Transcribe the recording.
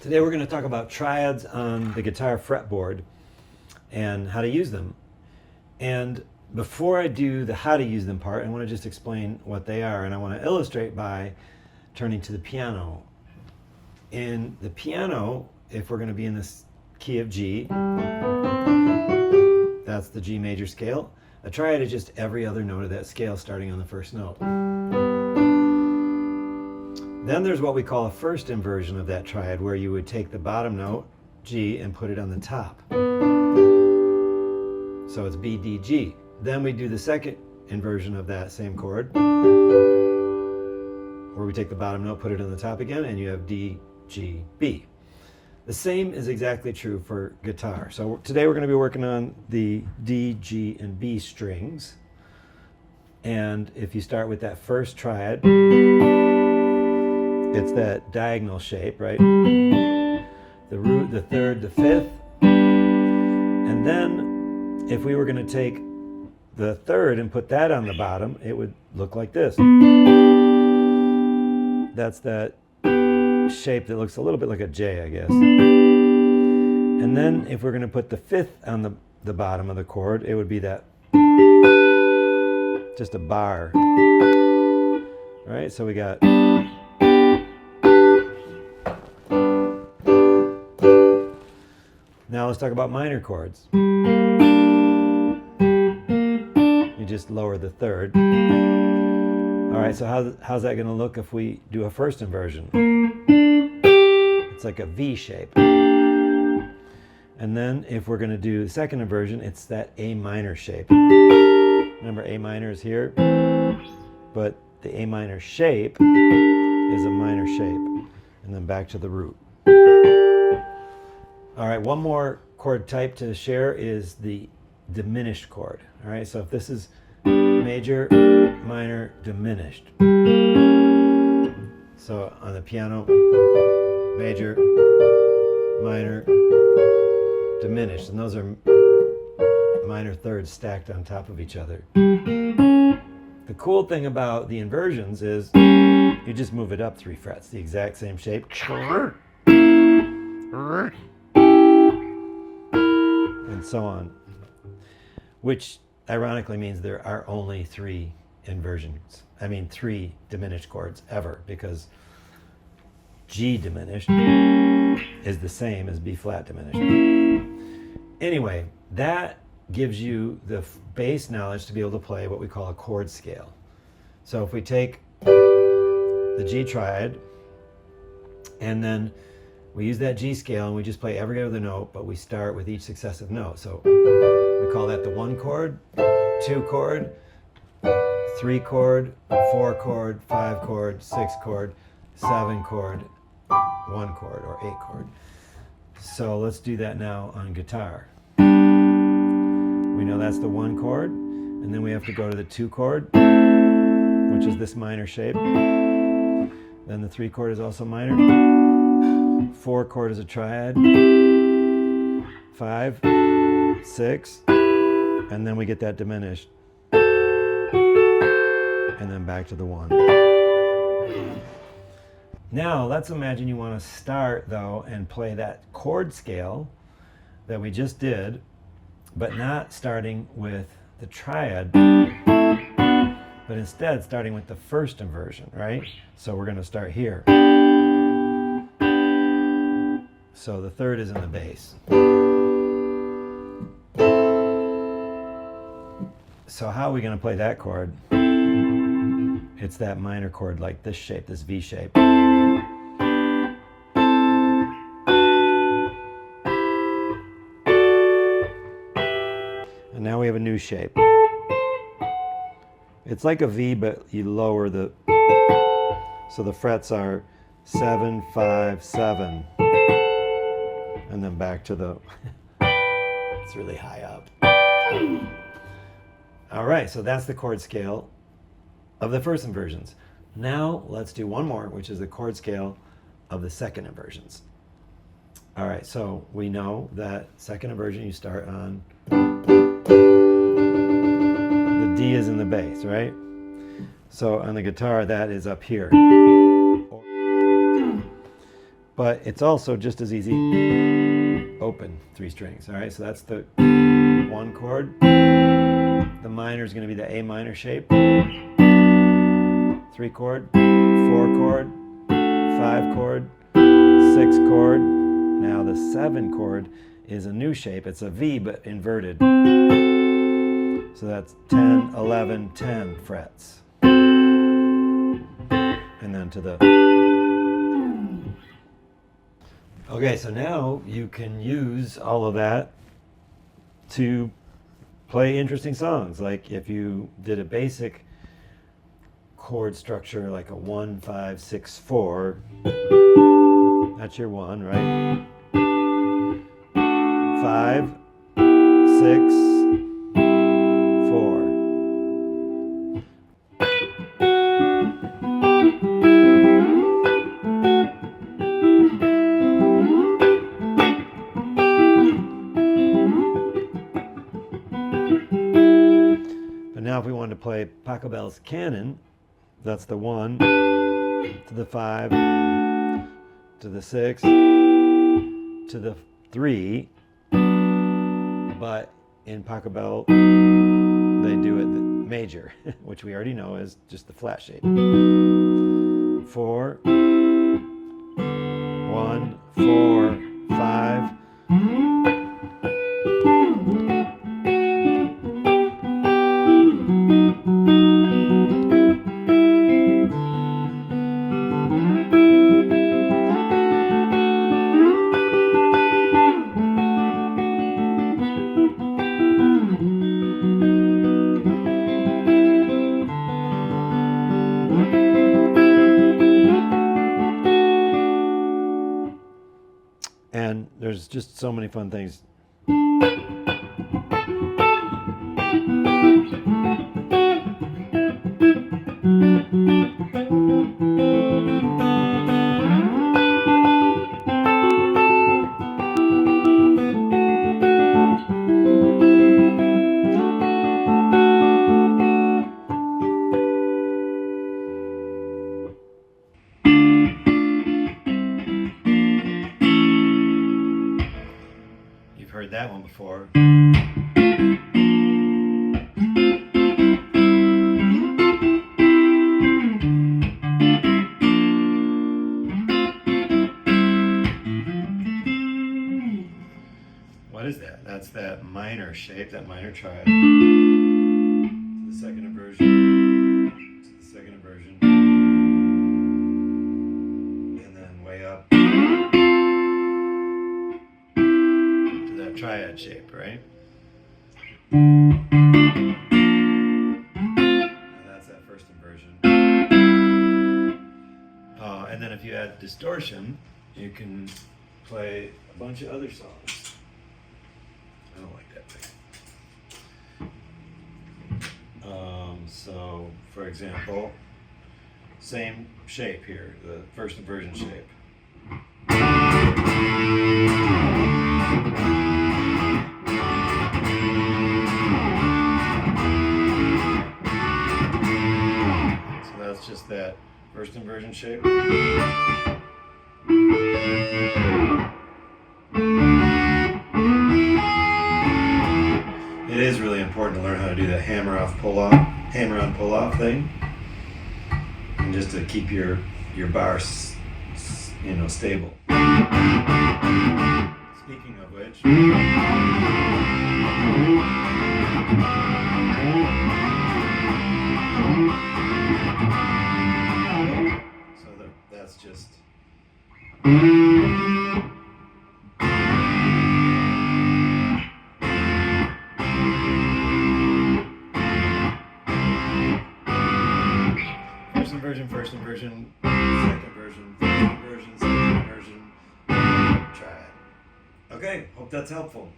Today we're going to talk about triads on the guitar fretboard and how to use them. And before I do the how to use them part, I want to just explain what they are, and I want to illustrate by turning to the piano. In the piano, if we're going to be in this key of G, that's the G major scale. A triad is just every other note of that scale starting on the first note. Then there's what we call a first inversion of that triad, where you would take the bottom note, G, and put it on the top. So it's B, D, G. Then we do the second inversion of that same chord, where we take the bottom note, put it on the top again, and you have D, G, B. The same is exactly true for guitar. So today we're going to be working on the D, G, and B strings. And if you start with that first triad, it's that diagonal shape, right? The root, the third, the fifth. And then if we were going to take the third and put that on the bottom, it would look like this. That's that shape that looks a little bit like a J, I guess. And then if we're going to put the fifth on the bottom of the chord, it would be that, just a bar. All right, so we got now let's talk about minor chords. You just lower the third. All right, so how's that going to look if we do a first inversion? It's like a V shape. And then if we're going to do the second inversion, it's that A minor shape. Remember, A minor is here, but the A minor shape is a minor shape. And then back to the root. All right, one more chord type to share is the diminished chord. All right, so if this is major, minor, diminished. So on the piano, major, minor, diminished. And those are minor thirds stacked on top of each other. The cool thing about the inversions is you just move it up 3 frets, the exact same shape. And so on, which ironically means there are only 3 inversions. I mean 3 diminished chords ever, because G diminished is the same as B flat diminished. Anyway, that gives you the base knowledge to be able to play what we call a chord scale. So if we take the G triad and then we use that G scale and we just play every other note, but we start with each successive note. So we call that the 1 chord, 2 chord, 3 chord, 4 chord, 5 chord, 6 chord, 7 chord, 1 chord, or 8 chord. So let's do that now on guitar. We know that's the 1 chord, and then we have to go to the 2 chord, which is this minor shape. Then the 3 chord is also minor. 4 chord is a triad, 5, 6, and then we get that diminished, and then back to the 1. Now let's imagine you want to start though and play that chord scale that we just did, but not starting with the triad, but instead starting with the first inversion, right? So we're going to start here. So the third is in the bass. So how are we going to play that chord? It's that minor chord like this shape, this V shape. And now we have a new shape. It's like a V, but you lower the, so the frets are 7, 5, 7. And then back to the, it's really high up. All right, so that's the chord scale of the first inversions. Now let's do one more, which is the chord scale of the second inversions. All right, so we know that second inversion you start on, the D is in the bass, right? So on the guitar, that is up here. but it's also just as easy open 3 strings. All right, so that's the 1 chord. The minor is going to be the A minor shape. 3 chord, 4 chord, 5 chord, 6 chord. Now the 7 chord is a new shape. It's a V but inverted. So that's 10, 11, 10 frets. And then to the... Okay, so now you can use all of that to play interesting songs. Like if you did a basic chord structure like a 1, 5, 6, 4, that's your 1, right? 5, 6, 4. But now if we wanted to play Pachelbel's canon, that's the 1 to the 5 to the 6 to the 3, but in Pachelbel they do it major, which we already know is just the flat shape. 4, 1, 4, 5. And there's just so many fun things. You've heard that one before. What is that? That's that minor shape, that minor triad. To the second inversion. To the second inversion. And then way up. Triad shape, right? And that's that first inversion. And then if you add distortion, you can play a bunch of other songs. I don't like that thing. So, for example, same shape here, the first inversion shape. That's just that first inversion shape. It is really important to learn how to do that hammer on pull off thing, and just to keep your bar, stable. Speaking of which. That's just first inversion, second inversion, third inversion, second inversion, triad. Okay, hope that's helpful.